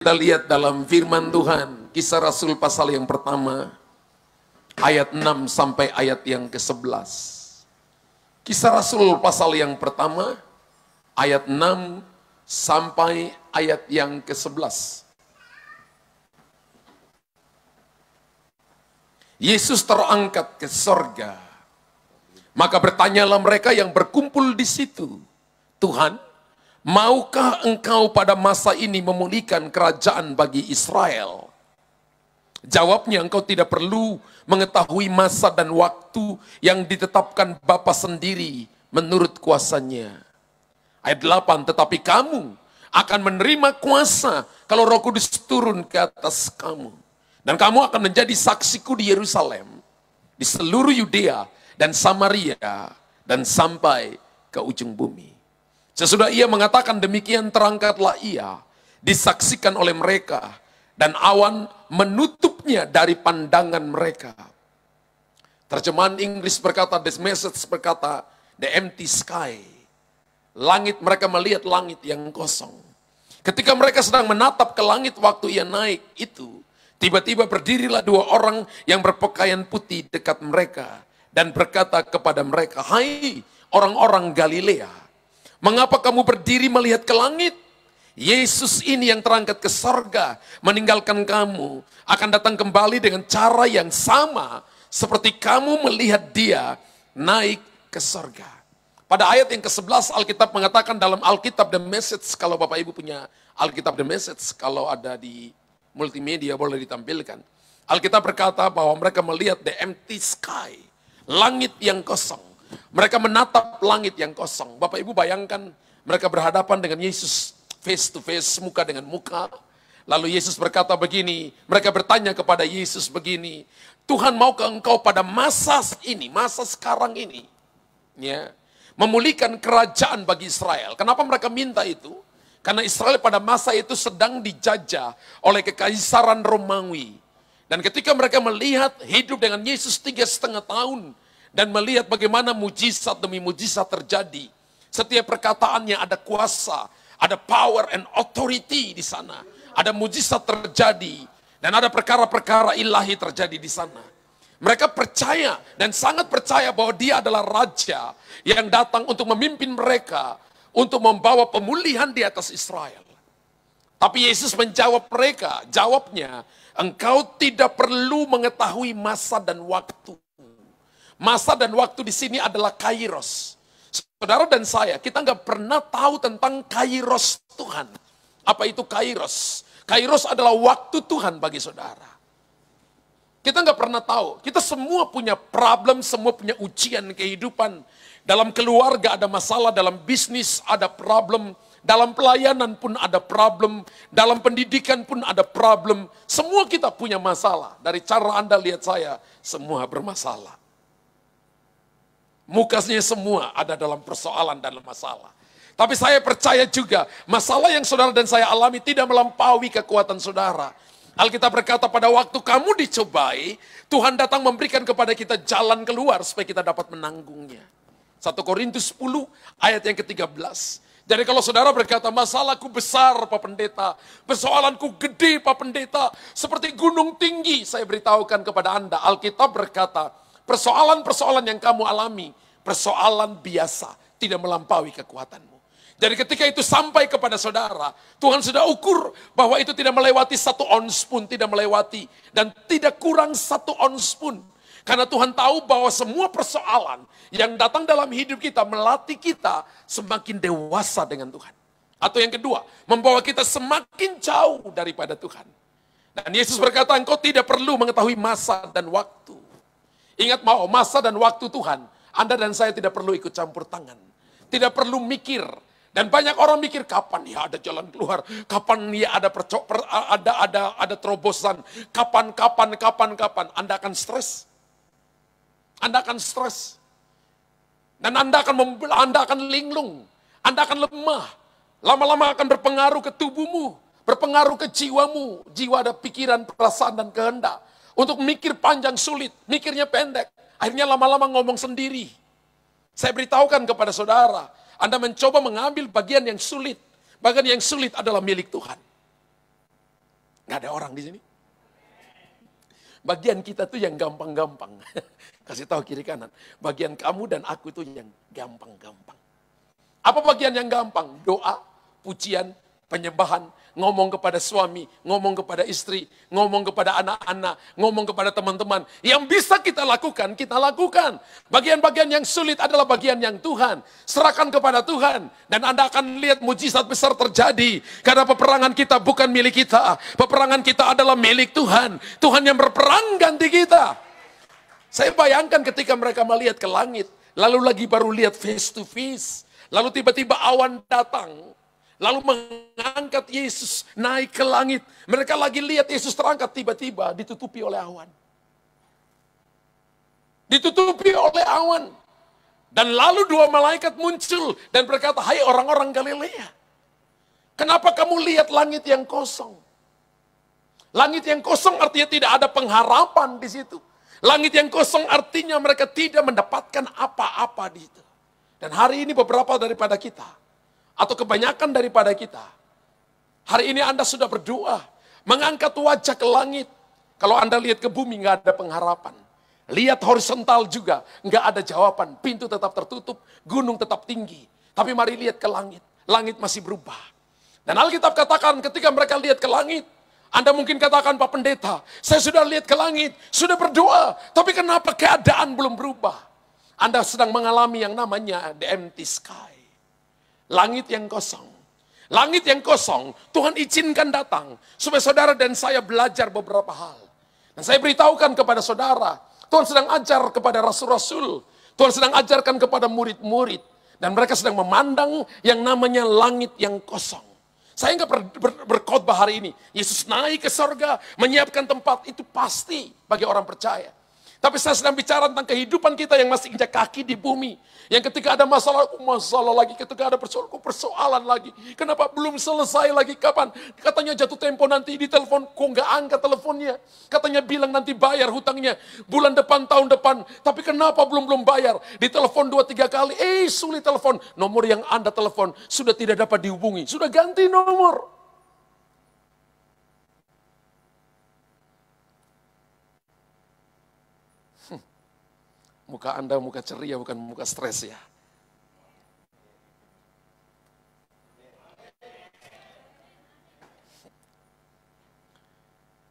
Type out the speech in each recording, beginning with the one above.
Kita lihat dalam firman Tuhan, Kisah Rasul pasal yang pertama, ayat 6 sampai ayat yang ke-11. Kisah Rasul pasal yang pertama, ayat 6 sampai ayat yang ke-11. Yesus terangkat ke sorga. Maka bertanyalah mereka yang berkumpul di situ, Tuhan, maukah engkau pada masa ini memulihkan kerajaan bagi Israel? Jawabnya, engkau tidak perlu mengetahui masa dan waktu yang ditetapkan Bapa sendiri menurut kuasanya. Ayat 8, tetapi kamu akan menerima kuasa kalau Roh Kudus turun ke atas kamu. Dan kamu akan menjadi saksiku di Yerusalem, di seluruh Yudea dan Samaria, dan sampai ke ujung bumi. Sesudah ia mengatakan demikian, terangkatlah ia, disaksikan oleh mereka, dan awan menutupnya dari pandangan mereka. Terjemahan Inggris berkata, The Message berkata, the empty sky. Langit, mereka melihat langit yang kosong. Ketika mereka sedang menatap ke langit waktu ia naik itu, tiba-tiba berdirilah dua orang yang berpakaian putih dekat mereka, dan berkata kepada mereka, hai orang-orang Galilea, mengapa kamu berdiri melihat ke langit? Yesus ini yang terangkat ke sorga, meninggalkan kamu, akan datang kembali dengan cara yang sama, seperti kamu melihat dia naik ke sorga. Pada ayat yang ke-11 Alkitab mengatakan dalam Alkitab The Message, kalau Bapak Ibu punya Alkitab The Message, kalau ada di multimedia boleh ditampilkan. Alkitab berkata bahwa mereka melihat the empty sky, langit yang kosong. Mereka menatap langit yang kosong. Bapak Ibu bayangkan mereka berhadapan dengan Yesus face to face, muka dengan muka. Lalu Yesus berkata begini, mereka bertanya kepada Yesus begini, Tuhan maukah engkau pada masa ini, masa sekarang ini, ya, memulihkan kerajaan bagi Israel? Kenapa mereka minta itu? Karena Israel pada masa itu sedang dijajah oleh kekaisaran Romawi. Dan ketika mereka melihat hidup dengan Yesus 3,5 tahun, dan melihat bagaimana mujizat demi mujizat terjadi, setiap perkataannya ada kuasa, ada power and authority di sana. Ada mujizat terjadi, dan ada perkara-perkara ilahi terjadi di sana. Mereka percaya dan sangat percaya bahwa dia adalah raja yang datang untuk memimpin mereka, untuk membawa pemulihan di atas Israel. Tapi Yesus menjawab mereka, jawabnya, engkau tidak perlu mengetahui masa dan waktu. Masa dan waktu di sini adalah kairos. Saudara dan saya, kita nggak pernah tahu tentang kairos Tuhan. Apa itu kairos? Kairos adalah waktu Tuhan bagi saudara. Kita nggak pernah tahu. Kita semua punya problem, semua punya ujian kehidupan. Dalam keluarga ada masalah, dalam bisnis ada problem, dalam pelayanan pun ada problem, dalam pendidikan pun ada problem. Semua kita punya masalah. Dari cara Anda lihat saya, semua bermasalah. Mukanya semua ada dalam persoalan dan masalah. Tapi saya percaya juga, masalah yang saudara dan saya alami tidak melampaui kekuatan saudara. Alkitab berkata pada waktu kamu dicobai, Tuhan datang memberikan kepada kita jalan keluar supaya kita dapat menanggungnya. 1 Korintus 10 ayat yang ke-13. Jadi kalau saudara berkata, masalahku besar Pak Pendeta, persoalanku gede Pak Pendeta, seperti gunung tinggi, saya beritahukan kepada Anda, Alkitab berkata, persoalan-persoalan yang kamu alami, persoalan biasa, tidak melampaui kekuatanmu. Jadi ketika itu sampai kepada saudara, Tuhan sudah ukur bahwa itu tidak melewati 1 ons pun, tidak melewati, dan tidak kurang 1 ons pun. Karena Tuhan tahu bahwa semua persoalan yang datang dalam hidup kita melatih kita semakin dewasa dengan Tuhan. Atau yang kedua, membawa kita semakin jauh daripada Tuhan. Dan Yesus berkata, engkau tidak perlu mengetahui masa dan waktu. Ingat mau, masa dan waktu Tuhan, Anda dan saya tidak perlu ikut campur tangan. Tidak perlu mikir. Dan banyak orang mikir, kapan ya ada jalan keluar, kapan ya ada ada terobosan, kapan. Anda akan stres. Anda akan stres. Dan Anda akan linglung. Anda akan lemah. Lama-lama akan berpengaruh ke tubuhmu, berpengaruh ke jiwamu. Jiwa ada pikiran, perasaan, dan kehendak. Untuk mikir panjang sulit, mikirnya pendek. Akhirnya lama-lama ngomong sendiri. Saya beritahukan kepada saudara, Anda mencoba mengambil bagian yang sulit. Bagian yang sulit adalah milik Tuhan. Nggak ada orang di sini. Bagian kita tuh yang gampang-gampang. Kasih tahu kiri kanan. Bagian kamu dan aku tuh yang gampang-gampang. Apa bagian yang gampang? Doa, pujian, penyembahan, ngomong kepada suami, ngomong kepada istri, ngomong kepada anak-anak, ngomong kepada teman-teman. Yang bisa kita lakukan, kita lakukan. Bagian-bagian yang sulit adalah bagian yang Tuhan. Serahkan kepada Tuhan. Dan Anda akan lihat mujizat besar terjadi. Karena peperangan kita bukan milik kita. Peperangan kita adalah milik Tuhan. Tuhan yang berperang ganti kita. Saya bayangkan ketika mereka melihat ke langit. Lalu lagi baru lihat face to face. Lalu tiba-tiba awan datang. Lalu mengangkat Yesus naik ke langit. Mereka lagi lihat Yesus terangkat, tiba-tiba ditutupi oleh awan. Ditutupi oleh awan. Dan lalu dua malaikat muncul dan berkata, "Hai orang-orang Galilea, kenapa kamu lihat langit yang kosong?" Langit yang kosong artinya tidak ada pengharapan di situ. Langit yang kosong artinya mereka tidak mendapatkan apa-apa di situ. Dan hari ini beberapa daripada kita, atau kebanyakan daripada kita, hari ini Anda sudah berdoa, mengangkat wajah ke langit. Kalau Anda lihat ke bumi, nggak ada pengharapan. Lihat horizontal juga, nggak ada jawaban. Pintu tetap tertutup, gunung tetap tinggi. Tapi mari lihat ke langit, langit masih berubah. Dan Alkitab katakan ketika mereka lihat ke langit, Anda mungkin katakan, "Pak Pendeta, saya sudah lihat ke langit, sudah berdoa, tapi kenapa keadaan belum berubah?" Anda sedang mengalami yang namanya the empty sky. Langit yang kosong. Langit yang kosong, Tuhan izinkan datang. Supaya saudara dan saya belajar beberapa hal. Dan saya beritahukan kepada saudara, Tuhan sedang ajar kepada rasul-rasul. Tuhan sedang ajarkan kepada murid-murid. Dan mereka sedang memandang yang namanya langit yang kosong. Saya nggak berkhotbah hari ini. Yesus naik ke sorga, menyiapkan tempat, itu pasti bagi orang percaya. Tapi saya sedang bicara tentang kehidupan kita yang masih injak kaki di bumi. Yang ketika ada masalah lagi. Ketika ada persoalan lagi. Kenapa belum selesai lagi? Kapan? Katanya jatuh tempo nanti di telepon. Kok nggak angkat teleponnya? Katanya bilang nanti bayar hutangnya. Bulan depan, tahun depan. Tapi kenapa belum bayar? Di telepon 2-3 kali. Sulit telepon. Nomor yang Anda telepon sudah tidak dapat dihubungi. Sudah ganti nomor. Muka Anda muka ceria, bukan muka stres ya.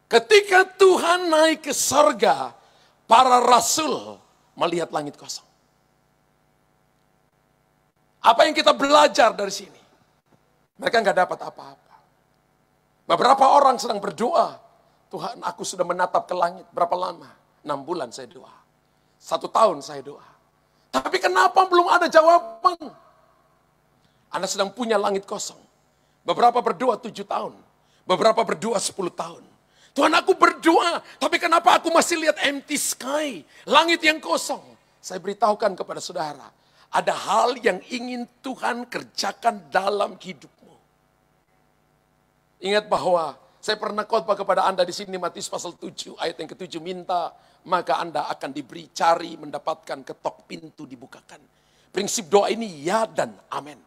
Ketika Tuhan naik ke sorga, para rasul melihat langit kosong. Apa yang kita belajar dari sini? Mereka nggak dapat apa-apa. Beberapa orang sedang berdoa, "Tuhan, aku sudah menatap ke langit." Berapa lama? 6 bulan saya doa. 1 tahun saya doa. Tapi kenapa belum ada jawaban? Anda sedang punya langit kosong. Beberapa berdoa 7 tahun. Beberapa berdoa 10 tahun. Tuhan, aku berdoa, tapi kenapa aku masih lihat empty sky? Langit yang kosong. Saya beritahukan kepada saudara, ada hal yang ingin Tuhan kerjakan dalam hidupmu. Ingat bahwa saya pernah khotbah kepada Anda di sini, Matius pasal 7 ayat yang ke-7, "Minta, maka Anda akan diberi, cari, mendapatkan, ketok, pintu dibukakan." Prinsip doa ini ya dan amin.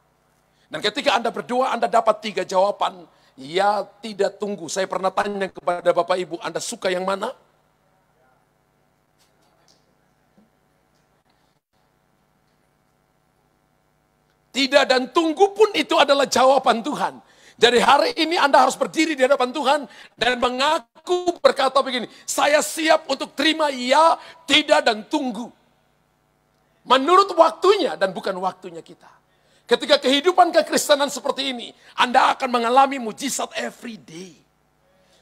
Dan ketika Anda berdoa, Anda dapat 3 jawaban. Ya, tidak, tunggu. Saya pernah tanya kepada Bapak Ibu, Anda suka yang mana? Tidak dan tunggu pun itu adalah jawaban Tuhan. Jadi hari ini Anda harus berdiri di hadapan Tuhan dan mengaku berkata begini, "Saya siap untuk terima ya, tidak, dan tunggu." Menurut waktunya dan bukan waktunya kita. Ketika kehidupan kekristenan seperti ini, Anda akan mengalami mujizat every day.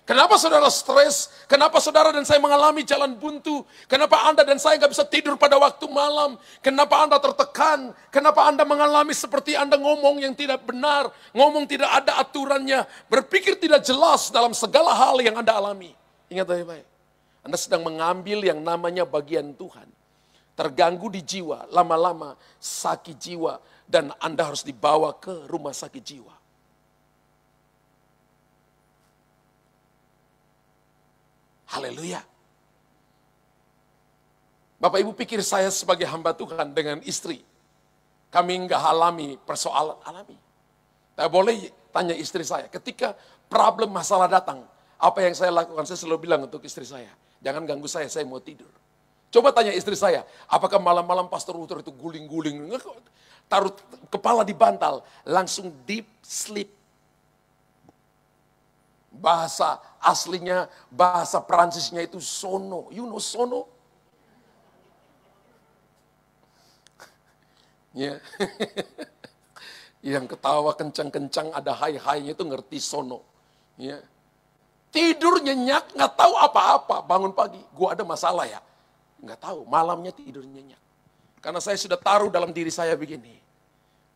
Kenapa saudara stres? Kenapa saudara dan saya mengalami jalan buntu? Kenapa Anda dan saya nggak bisa tidur pada waktu malam? Kenapa Anda tertekan? Kenapa Anda mengalami seperti Anda ngomong yang tidak benar? Ngomong tidak ada aturannya. Berpikir tidak jelas dalam segala hal yang Anda alami. Ingat baik-baik. Anda sedang mengambil yang namanya bagian Tuhan. Terganggu di jiwa, lama-lama sakit jiwa. Dan Anda harus dibawa ke rumah sakit jiwa. Haleluya. Bapak Ibu pikir saya sebagai hamba Tuhan dengan istri, kami enggak alami persoalan, alami. Saya boleh tanya istri saya, ketika problem masalah datang, Apa yang saya lakukan? Saya selalu bilang untuk istri saya, jangan ganggu saya mau tidur. Coba tanya istri saya, apakah malam-malam Pastor Luther itu guling-guling, taruh kepala di bantal, langsung deep sleep. Bahasa aslinya, bahasa Prancisnya itu sono. You know sono? Ya. Yang ketawa kencang-kencang ada hai-hainya itu ngerti sono. Ya. Tidur nyenyak, nggak tahu apa-apa. Bangun pagi, gua ada masalah ya. Nggak tahu, malamnya tidur nyenyak. Karena saya sudah taruh dalam diri saya begini.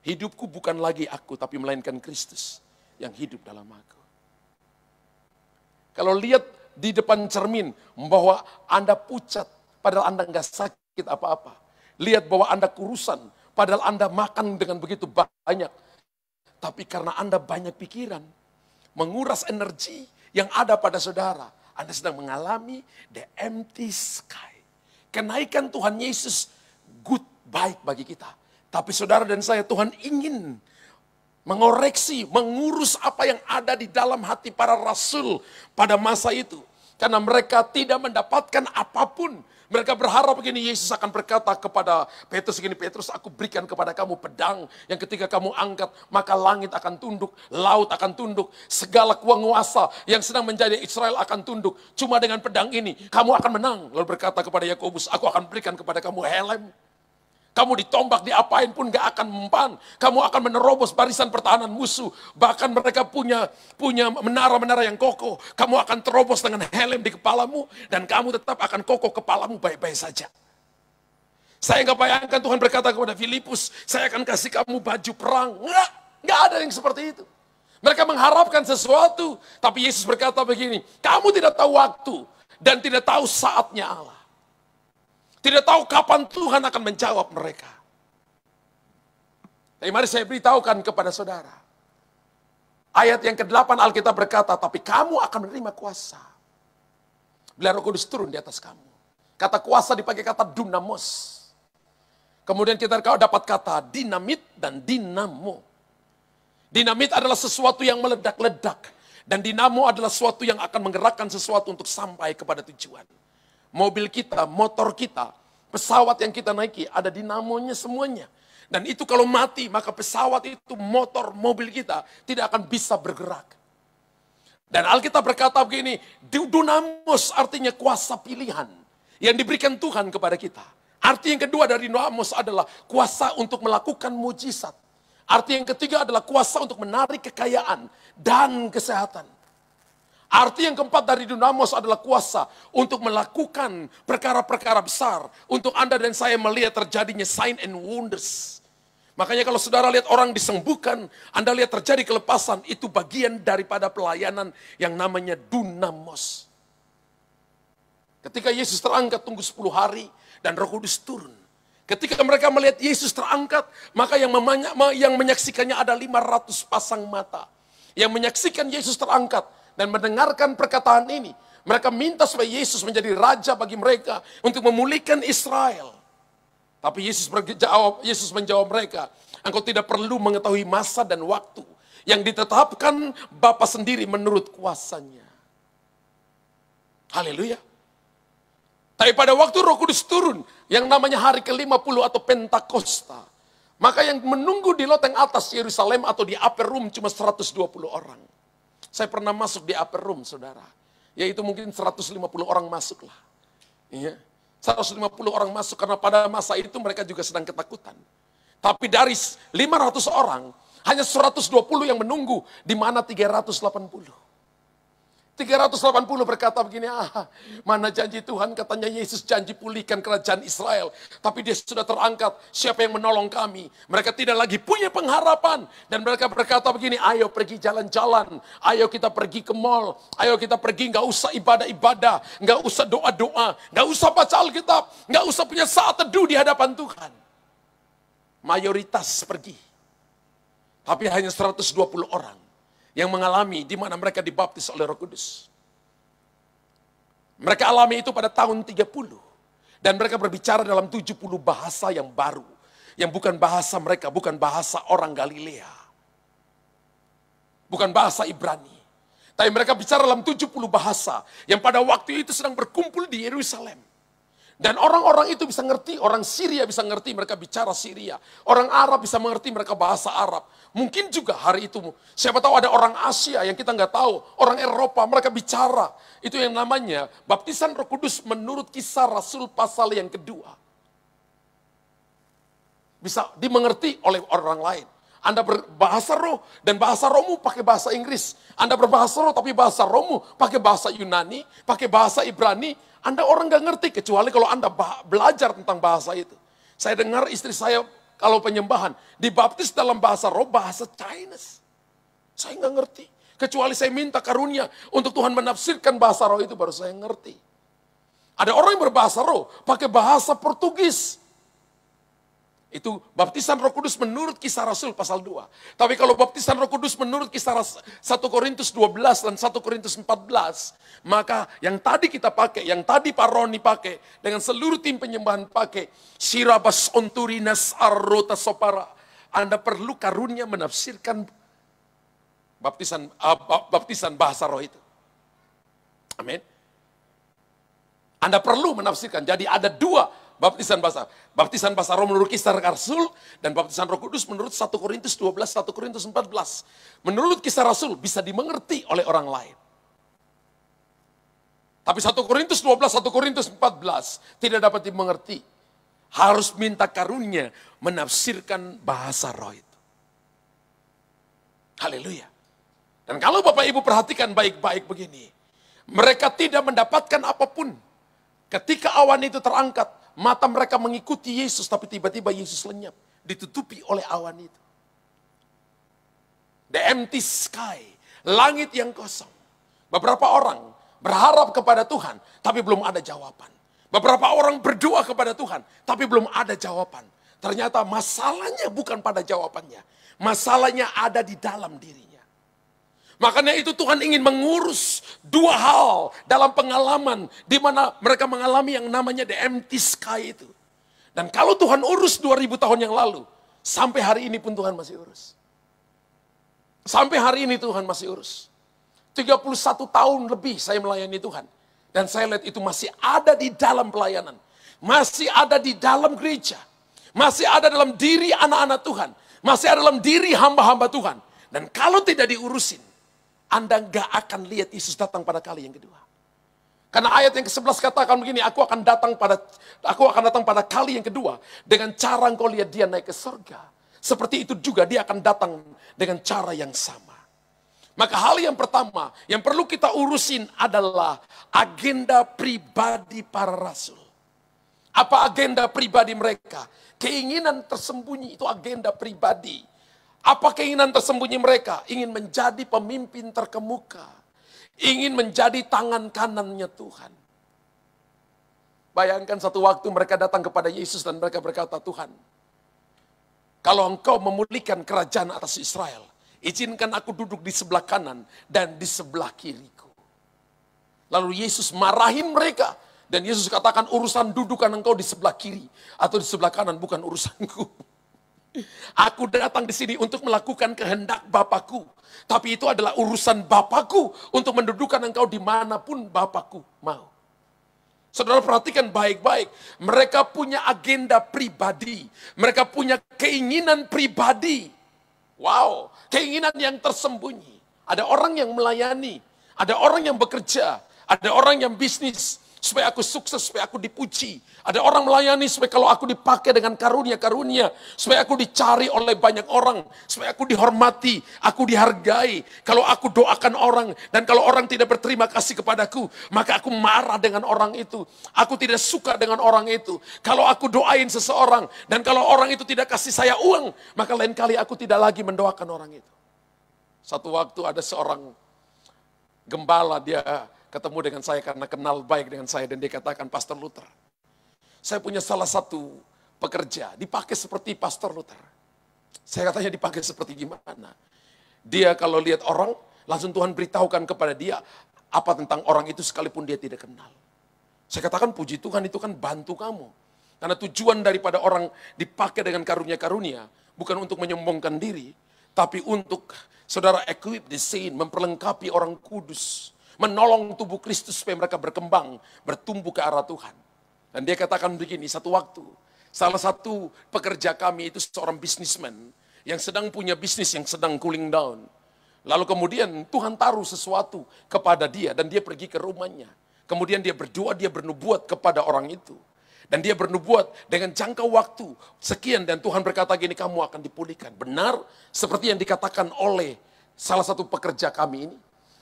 Hidupku bukan lagi aku, tapi melainkan Kristus yang hidup dalam aku. Kalau lihat di depan cermin bahwa Anda pucat, padahal Anda nggak sakit apa-apa. Lihat bahwa Anda kurusan, padahal Anda makan dengan begitu banyak. Tapi karena Anda banyak pikiran, menguras energi yang ada pada saudara, Anda sedang mengalami the empty sky. Kenaikan Tuhan Yesus good, baik bagi kita. Tapi saudara dan saya, Tuhan ingin mengoreksi, mengurus apa yang ada di dalam hati para rasul pada masa itu. Karena mereka tidak mendapatkan apapun. Mereka berharap begini, Yesus akan berkata kepada Petrus begini, Petrus, aku berikan kepada kamu pedang yang ketika kamu angkat, maka langit akan tunduk, laut akan tunduk, segala penguasa yang sedang menjadi Israel akan tunduk. Cuma dengan pedang ini, kamu akan menang. Lalu berkata kepada Yakobus, aku akan berikan kepada kamu helm. Kamu ditombak, diapain pun gak akan mempan. Kamu akan menerobos barisan pertahanan musuh. Bahkan mereka punya menara-menara yang kokoh. Kamu akan terobos dengan helm di kepalamu. Dan kamu tetap akan kokoh, kepalamu baik-baik saja. Saya gak bayangkan Tuhan berkata kepada Filipus, saya akan kasih kamu baju perang. Nggak ada yang seperti itu. Mereka mengharapkan sesuatu. Tapi Yesus berkata begini, kamu tidak tahu waktu dan tidak tahu saatnya Allah. Tidak tahu kapan Tuhan akan menjawab mereka. Tapi mari saya beritahukan kepada saudara. Ayat yang ke-8 Alkitab berkata, tapi kamu akan menerima kuasa bila Roh Kudus turun di atas kamu. Kata kuasa dipakai kata dunamos. Kemudian kita dapat kata dinamit dan dinamo. Dinamit adalah sesuatu yang meledak-ledak. Dan dinamo adalah sesuatu yang akan menggerakkan sesuatu untuk sampai kepada tujuan. Mobil kita, motor kita, pesawat yang kita naiki, ada dinamonya semuanya. Dan itu kalau mati, maka pesawat itu, motor, mobil kita tidak akan bisa bergerak. Dan Alkitab berkata begini, dunamos artinya kuasa pilihan yang diberikan Tuhan kepada kita. Arti yang kedua dari dunamos adalah kuasa untuk melakukan mujizat. Arti yang ketiga adalah kuasa untuk menarik kekayaan dan kesehatan. Arti yang keempat dari dunamos adalah kuasa untuk melakukan perkara-perkara besar. Untuk Anda dan saya melihat terjadinya sign and wonders. Makanya kalau saudara lihat orang disembuhkan, Anda lihat terjadi kelepasan, itu bagian daripada pelayanan yang namanya dunamos. Ketika Yesus terangkat tunggu 10 hari dan Roh Kudus turun. Ketika mereka melihat Yesus terangkat, maka yang menyaksikannya ada 500 pasang mata. Yang menyaksikan Yesus terangkat dan mendengarkan perkataan ini. Mereka minta supaya Yesus menjadi raja bagi mereka untuk memulihkan Israel. Tapi Yesus menjawab mereka, engkau tidak perlu mengetahui masa dan waktu yang ditetapkan Bapa sendiri menurut kuasanya. Haleluya. Tapi pada waktu Roh Kudus turun, yang namanya hari ke-50 atau Pentakosta, maka yang menunggu di loteng atas Yerusalem atau di upper room cuma 120 orang. Saya pernah masuk di upper room, saudara. Yaitu mungkin 150 orang masuklah. Iya. 150 orang masuk karena pada masa itu mereka juga sedang ketakutan. Tapi dari 500 orang, hanya 120 yang menunggu, di mana 380. 380 berkata begini, mana janji Tuhan, katanya Yesus janji pulihkan kerajaan Israel. Tapi dia sudah terangkat, siapa yang menolong kami? Mereka tidak lagi punya pengharapan. Dan mereka berkata begini, ayo pergi jalan-jalan, ayo kita pergi ke mall, ayo kita pergi, gak usah ibadah-ibadah, gak usah doa-doa, gak usah baca Alkitab, gak usah punya saat teduh di hadapan Tuhan. Mayoritas pergi. Tapi hanya 120 orang yang mengalami di mana mereka dibaptis oleh Roh Kudus. Mereka alami itu pada tahun 30. Dan mereka berbicara dalam 70 bahasa yang baru. Yang bukan bahasa mereka, bukan bahasa orang Galilea. Bukan bahasa Ibrani. Tapi mereka bicara dalam 70 bahasa yang pada waktu itu sedang berkumpul di Yerusalem. Dan orang-orang itu bisa ngerti, orang Syria bisa ngerti mereka bicara Syria. Orang Arab bisa mengerti mereka bahasa Arab. Mungkin juga hari itu, siapa tahu ada orang Asia yang kita nggak tahu. Orang Eropa, mereka bicara. Itu yang namanya baptisan Roh Kudus menurut Kisah Rasul pasal yang kedua. Bisa dimengerti oleh orang lain. Anda berbahasa roh dan bahasa rohmu pakai bahasa Inggris. Anda berbahasa roh tapi bahasa rohmu pakai bahasa Yunani, pakai bahasa Ibrani. Anda orang gak ngerti kecuali kalau Anda belajar tentang bahasa itu. Saya dengar istri saya kalau penyembahan dibaptis dalam bahasa roh, bahasa Chinese. Saya gak ngerti. Kecuali saya minta karunia untuk Tuhan menafsirkan bahasa roh itu baru saya ngerti. Ada orang yang berbahasa roh pakai bahasa Portugis. Itu baptisan Roh Kudus menurut Kisah Rasul pasal 2. Tapi kalau baptisan Roh Kudus menurut Kisah 1 Korintus 12 dan 1 Korintus 14, maka yang tadi kita pakai, yang tadi Pak Roni pakai, dengan seluruh tim penyembahan pakai, Sirabas onturinas arrota sopara. Anda perlu karunia menafsirkan baptisan bahasa roh itu. Amin. Anda perlu menafsirkan. Jadi ada dua baptisan bahasa roh menurut Kisah Rasul dan baptisan Roh Kudus menurut 1 Korintus 12, 1 Korintus 14. Menurut Kisah Rasul bisa dimengerti oleh orang lain. Tapi 1 Korintus 12, 1 Korintus 14 tidak dapat dimengerti. Harus minta karunia menafsirkan bahasa roh itu. Haleluya. Dan kalau Bapak Ibu perhatikan baik-baik begini, mereka tidak mendapatkan apapun. Ketika awan itu terangkat, mata mereka mengikuti Yesus, tapi tiba-tiba Yesus lenyap. Ditutupi oleh awan itu. The empty sky, langit yang kosong. Beberapa orang berharap kepada Tuhan, tapi belum ada jawaban. Beberapa orang berdoa kepada Tuhan, tapi belum ada jawaban. Ternyata masalahnya bukan pada jawabannya. Masalahnya ada di dalam dirinya. Makanya itu Tuhan ingin mengurus dua hal dalam pengalaman di mana mereka mengalami yang namanya the empty sky itu. Dan kalau Tuhan urus 2000 tahun yang lalu, sampai hari ini pun Tuhan masih urus. Sampai hari ini Tuhan masih urus. 31 tahun lebih saya melayani Tuhan. Dan saya lihat itu masih ada di dalam pelayanan. Masih ada di dalam gereja. Masih ada dalam diri anak-anak Tuhan. Masih ada dalam diri hamba-hamba Tuhan. Dan kalau tidak diurusin, Anda nggak akan lihat Yesus datang pada kali yang kedua. Karena ayat yang ke-11 katakan begini, aku akan datang pada kali yang kedua dengan cara engkau lihat dia naik ke surga. Seperti itu juga dia akan datang dengan cara yang sama. Maka hal yang pertama yang perlu kita urusin adalah agenda pribadi para rasul. Apa agenda pribadi mereka? Keinginan tersembunyi itu agenda pribadi. Apa keinginan tersembunyi mereka? Ingin menjadi pemimpin terkemuka. Ingin menjadi tangan kanannya Tuhan. Bayangkan satu waktu mereka datang kepada Yesus dan mereka berkata, Tuhan, kalau engkau memulihkan kerajaan atas Israel, izinkan aku duduk di sebelah kanan dan di sebelah kiriku. Lalu Yesus marahin mereka. Dan Yesus katakan urusan dudukan engkau di sebelah kiri atau di sebelah kanan bukan urusanku. Aku datang di sini untuk melakukan kehendak Bapakku. Tapi itu adalah urusan Bapakku untuk mendudukan engkau dimanapun Bapakku mau. Saudara perhatikan baik-baik. Mereka punya agenda pribadi. Mereka punya keinginan pribadi. Wow, keinginan yang tersembunyi. Ada orang yang melayani. Ada orang yang bekerja. Ada orang yang bisnis. Supaya aku sukses, supaya aku dipuji. Ada orang melayani supaya kalau aku dipakai dengan karunia-karunia. Supaya aku dicari oleh banyak orang. Supaya aku dihormati, aku dihargai. Kalau aku doakan orang, dan kalau orang tidak berterima kasih kepadaku, maka aku marah dengan orang itu. Aku tidak suka dengan orang itu. Kalau aku doain seseorang, dan kalau orang itu tidak kasih saya uang, maka lain kali aku tidak lagi mendoakan orang itu. Satu waktu ada seorang gembala, dia ketemu dengan saya karena kenal baik dengan saya dan dia katakan, Pastor Luther, saya punya salah satu pekerja dipakai seperti Pastor Luther. Saya katanya dipakai seperti gimana? Dia kalau lihat orang langsung Tuhan beritahukan kepada dia apa tentang orang itu sekalipun dia tidak kenal. Saya katakan puji Tuhan itu kan bantu kamu. Karena tujuan daripada orang dipakai dengan karunia-karunia bukan untuk menyombongkan diri, tapi untuk Saudara, equip the saint, memperlengkapi orang kudus, menolong tubuh Kristus supaya mereka berkembang, bertumbuh ke arah Tuhan. Dan dia katakan begini, satu waktu, salah satu pekerja kami itu seorang bisnismen yang sedang punya bisnis yang sedang cooling down. Lalu kemudian Tuhan taruh sesuatu kepada dia dan dia pergi ke rumahnya. Kemudian dia berdoa, dia bernubuat kepada orang itu. Dan dia bernubuat dengan jangka waktu sekian dan Tuhan berkata gini, kamu akan dipulihkan. Benar seperti yang dikatakan oleh salah satu pekerja kami ini.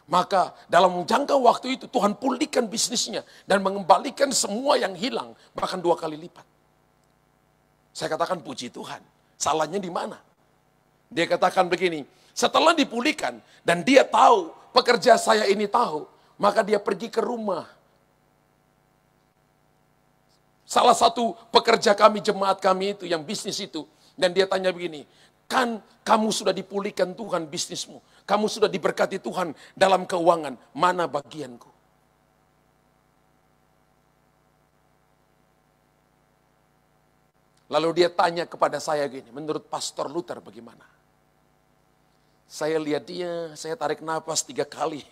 Maka dalam jangka waktu itu Tuhan pulihkan bisnisnya dan mengembalikan semua yang hilang, bahkan 2 kali lipat. Saya katakan puji Tuhan, salahnya di mana? Dia katakan begini, setelah dipulihkan dan dia tahu, pekerja saya ini tahu, maka dia pergi ke rumah salah satu pekerja kami, jemaat kami itu, yang bisnis itu. Dan dia tanya begini, kan kamu sudah dipulihkan Tuhan bisnismu. Kamu sudah diberkati Tuhan dalam keuangan. Mana bagianku? Lalu dia tanya kepada saya gini, menurut Pastor Luther bagaimana? Saya lihat dia, saya tarik nafas 3 kali.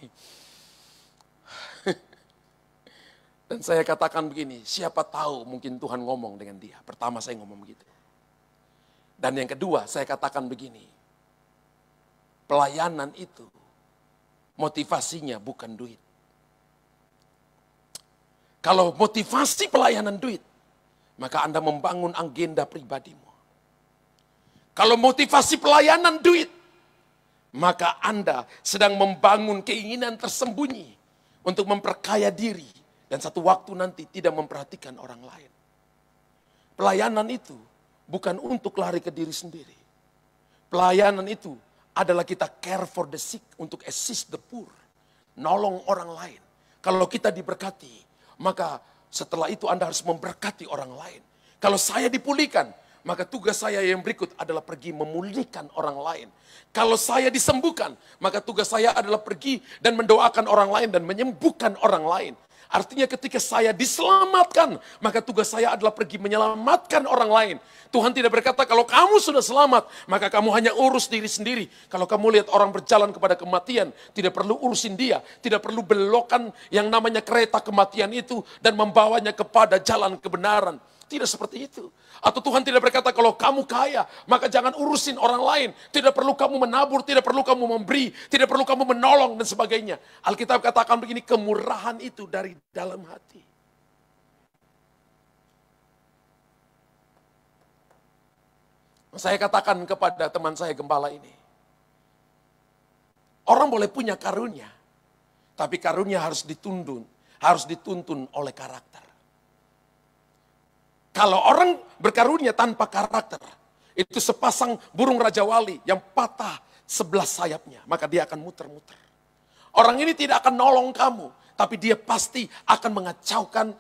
Dan saya katakan begini, siapa tahu mungkin Tuhan ngomong dengan dia. Pertama saya ngomong begitu. Dan yang kedua saya katakan begini, pelayanan itu motivasinya bukan duit. Kalau motivasi pelayanan duit, maka Anda membangun agenda pribadimu. Kalau motivasi pelayanan duit, maka Anda sedang membangun keinginan tersembunyi untuk memperkaya diri. Dan satu waktu nanti tidak memperhatikan orang lain. Pelayanan itu bukan untuk lari ke diri sendiri. Pelayanan itu adalah kita care for the sick, untuk assist the poor. Nolong orang lain. Kalau kita diberkati, maka setelah itu Anda harus memberkati orang lain. Kalau saya dipulihkan, maka tugas saya yang berikut adalah pergi memulihkan orang lain. Kalau saya disembuhkan, maka tugas saya adalah pergi dan mendoakan orang lain dan menyembuhkan orang lain. Artinya ketika saya diselamatkan, maka tugas saya adalah pergi menyelamatkan orang lain. Tuhan tidak berkata kalau kamu sudah selamat, maka kamu hanya urus diri sendiri. Kalau kamu lihat orang berjalan kepada kematian, tidak perlu urusin dia. Tidak perlu belokkan yang namanya kereta kematian itu dan membawanya kepada jalan kebenaran. Tidak seperti itu. Atau Tuhan tidak berkata kalau kamu kaya, maka jangan urusin orang lain. Tidak perlu kamu menabur, tidak perlu kamu memberi, tidak perlu kamu menolong dan sebagainya. Alkitab katakan begini, kemurahan itu dari dalam hati. Saya katakan kepada teman saya gembala ini, orang boleh punya karunia, tapi karunia harus dituntun oleh karakter. Kalau orang berkarunia tanpa karakter, itu sepasang burung Raja Wali yang patah 11 sayapnya, maka dia akan muter-muter. Orang ini tidak akan nolong kamu, tapi dia pasti akan mengacaukan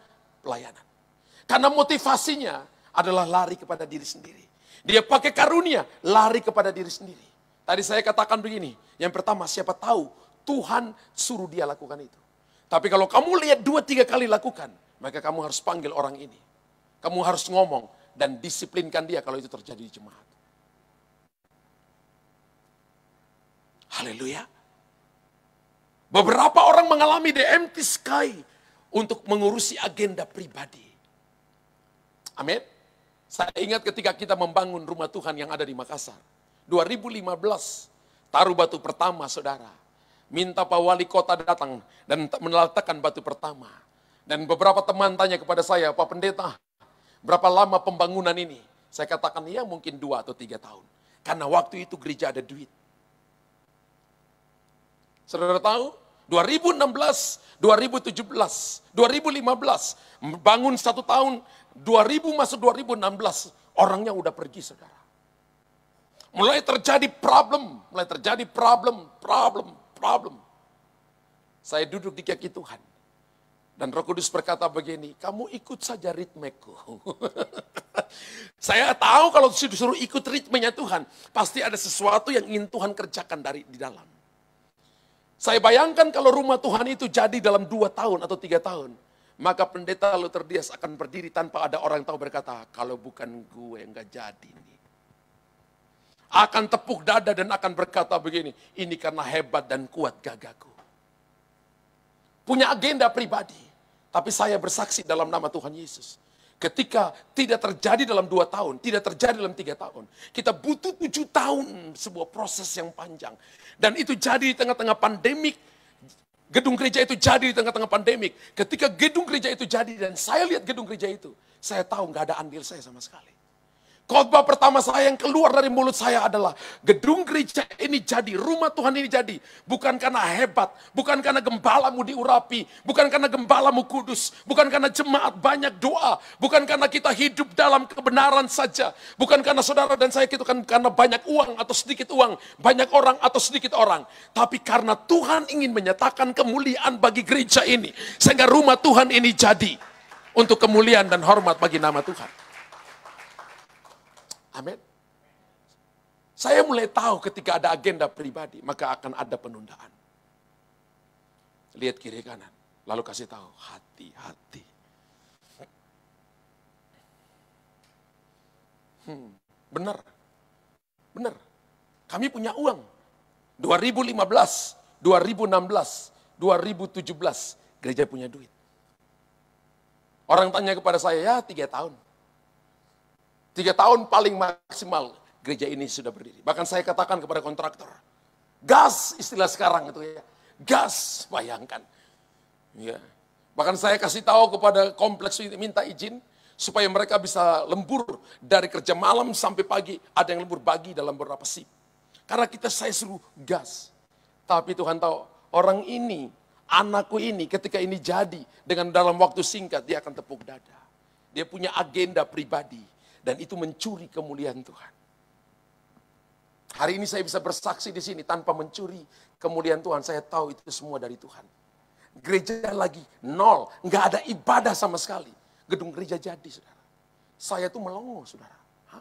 pelayanan. Karena motivasinya adalah lari kepada diri sendiri. Dia pakai karunia, lari kepada diri sendiri. Tadi saya katakan begini, yang pertama siapa tahu Tuhan suruh dia lakukan itu. Tapi kalau kamu lihat 2-3 kali lakukan, maka kamu harus panggil orang ini. Kamu harus ngomong dan disiplinkan dia kalau itu terjadi di jemaat. Haleluya. Beberapa orang mengalami the empty sky untuk mengurusi agenda pribadi. Amin. Saya ingat ketika kita membangun rumah Tuhan yang ada di Makassar. 2015, taruh batu pertama saudara. Minta Pak Wali Kota datang dan meletakkan batu pertama. Dan beberapa teman tanya kepada saya, Pak Pendeta, berapa lama pembangunan ini? Saya katakan ya mungkin 2 atau 3 tahun. Karena waktu itu gereja ada duit. Saudara tahu? 2016, 2017, 2015. Bangun 1 tahun, 2000 masuk 2016. Orangnya udah pergi saudara. Mulai terjadi problem. Saya duduk di kaki Tuhan. Dan Roh Kudus berkata begini, kamu ikut saja ritmeku. Saya tahu kalau disuruh ikut ritmenya Tuhan, pasti ada sesuatu yang ingin Tuhan kerjakan di dalam. Saya bayangkan kalau rumah Tuhan itu jadi dalam 2 tahun atau 3 tahun, maka pendeta Luther Dias akan berdiri tanpa ada orang yang tahu berkata, kalau bukan gue nggak jadi nih. akan tepuk dada dan akan berkata begini, ini karena hebat dan kuat gagaku. Punya agenda pribadi, tapi saya bersaksi dalam nama Tuhan Yesus. Ketika tidak terjadi dalam 2 tahun, tidak terjadi dalam 3 tahun. Kita butuh 7 tahun, sebuah proses yang panjang. Dan itu jadi di tengah-tengah pandemik. Gedung gereja itu jadi di tengah-tengah pandemik. Ketika gedung gereja itu jadi dan saya lihat gedung gereja itu, saya tahu nggak ada andil saya sama sekali. Khotbah pertama saya yang keluar dari mulut saya adalah, gedung gereja ini jadi, rumah Tuhan ini jadi, bukan karena hebat, bukan karena gembalamu diurapi, bukan karena gembalamu kudus, bukan karena jemaat banyak doa, bukan karena kita hidup dalam kebenaran saja, bukan karena saudara dan saya itu kan karena banyak uang atau sedikit uang, banyak orang atau sedikit orang, tapi karena Tuhan ingin menyatakan kemuliaan bagi gereja ini, sehingga rumah Tuhan ini jadi untuk kemuliaan dan hormat bagi nama Tuhan. Amin. Saya mulai tahu ketika ada agenda pribadi, maka akan ada penundaan. Lihat kiri kanan, lalu kasih tahu, hati-hati. Benar. Kami punya uang. 2015, 2016, 2017, gereja punya duit. Orang tanya kepada saya, ya 3 tahun. 3 tahun paling maksimal gereja ini sudah berdiri. Bahkan saya katakan kepada kontraktor, gas istilah sekarang itu ya, gas, bayangkan. Ya. Bahkan saya kasih tahu kepada kompleks ini, minta izin supaya mereka bisa lembur dari kerja malam sampai pagi, ada yang lembur pagi dalam beberapa shift. Karena saya suruh gas. Tapi Tuhan tahu, orang ini, anakku ini ketika ini jadi, dengan dalam waktu singkat dia akan tepuk dada. Dia punya agenda pribadi. Dan itu mencuri kemuliaan Tuhan. Hari ini saya bisa bersaksi di sini tanpa mencuri kemuliaan Tuhan. Saya tahu itu semua dari Tuhan. Gereja lagi nol, nggak ada ibadah sama sekali. Gedung gereja jadi, saudara. Saya tuh melongo, saudara. Hah?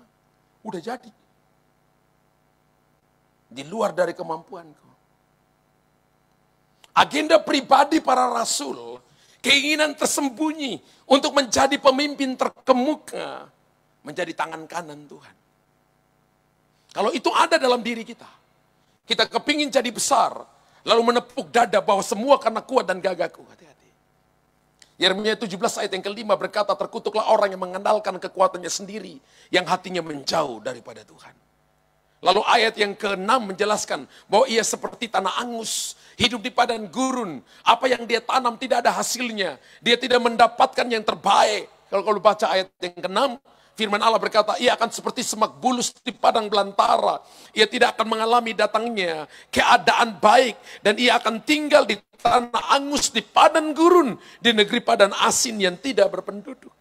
Udah jadi. Di luar dari kemampuanku. Agenda pribadi para rasul, keinginan tersembunyi untuk menjadi pemimpin terkemuka, menjadi tangan kanan Tuhan. Kalau itu ada dalam diri kita, kita kepingin jadi besar, lalu menepuk dada bahwa semua karena kuat dan gagahku. Hati-hati. Yeremia 17 ayat yang kelima berkata, terkutuklah orang yang mengandalkan kekuatannya sendiri, yang hatinya menjauh daripada Tuhan. Lalu ayat yang ke-6 menjelaskan bahwa ia seperti tanah angus, hidup di padang gurun. Apa yang dia tanam tidak ada hasilnya. Dia tidak mendapatkan yang terbaik. Kalau baca ayat yang ke-6, firman Allah berkata, ia akan seperti semak bulus di padang belantara. Ia tidak akan mengalami datangnya keadaan baik. Dan ia akan tinggal di tanah angus, di padang gurun, di negeri padang asin yang tidak berpenduduk.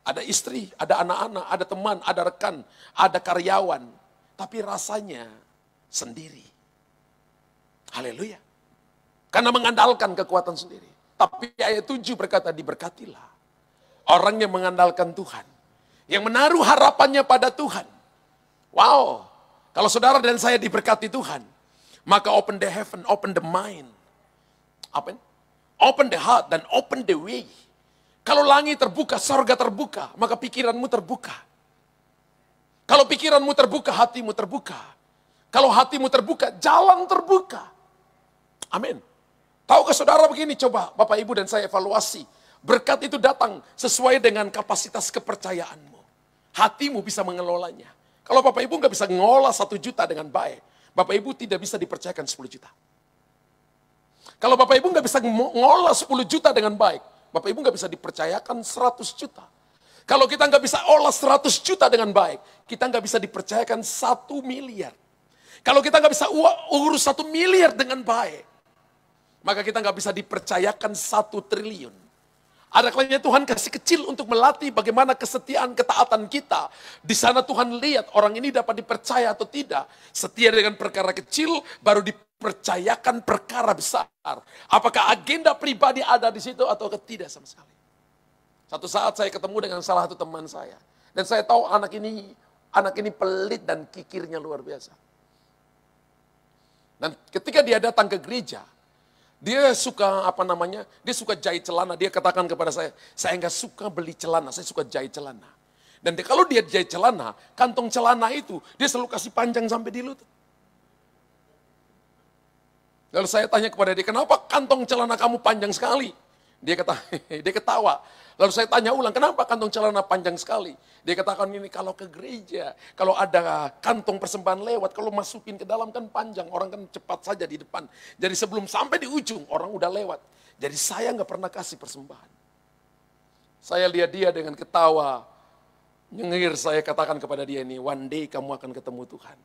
Ada istri, ada anak-anak, ada teman, ada rekan, ada karyawan. Tapi rasanya sendiri. Haleluya. Karena mengandalkan kekuatan sendiri. Tapi ayat 7 berkata, diberkatilah orang yang mengandalkan Tuhan. Yang menaruh harapannya pada Tuhan. Wow, kalau saudara dan saya diberkati Tuhan, maka open the heaven, open the mind. Open the heart dan open the way. Kalau langit terbuka, sorga terbuka, maka pikiranmu terbuka. Kalau pikiranmu terbuka, hatimu terbuka. Kalau hatimu terbuka, jalan terbuka. Amin. Tahukah saudara begini, coba Bapak Ibu dan saya evaluasi. Berkat itu datang sesuai dengan kapasitas kepercayaanmu. Hatimu bisa mengelolanya. Kalau Bapak Ibu nggak bisa mengolah 1 juta dengan baik, Bapak Ibu tidak bisa dipercayakan 10 juta. Kalau Bapak Ibu nggak bisa mengolah 10 juta dengan baik, Bapak Ibu nggak bisa dipercayakan 100 juta. Kalau kita nggak bisa olah 100 juta dengan baik, kita nggak bisa dipercayakan 1 miliar. Kalau kita nggak bisa urus 1 miliar dengan baik, maka kita nggak bisa dipercayakan 1 triliun. Ada kalanya Tuhan kasih kecil untuk melatih bagaimana kesetiaan, ketaatan kita. Di sana Tuhan lihat orang ini dapat dipercaya atau tidak. Setia dengan perkara kecil, baru dipercayakan perkara besar. Apakah agenda pribadi ada di situ atau tidak sama sekali. Satu saat saya ketemu dengan salah satu teman saya. Dan saya tahu anak ini pelit dan kikirnya luar biasa. Dan ketika dia datang ke gereja, dia suka dia suka jahit celana. Dia katakan kepada saya nggak suka beli celana, saya suka jahit celana. Dan kalau dia jahit celana, kantong celana itu dia selalu kasih panjang sampai di lutut. Lalu saya tanya kepada dia, kenapa kantong celana kamu panjang sekali? Dia ketawa. Lalu saya tanya ulang, kenapa kantong celana panjang sekali? Dia katakan ini kalau ke gereja, kalau ada kantong persembahan lewat, kalau masukin ke dalam kan panjang, orang kan cepat saja di depan. Jadi sebelum sampai di ujung, orang udah lewat. Jadi saya nggak pernah kasih persembahan. Saya lihat dia dengan ketawa, nyengir, saya katakan kepada dia ini, one day kamu akan ketemu Tuhan.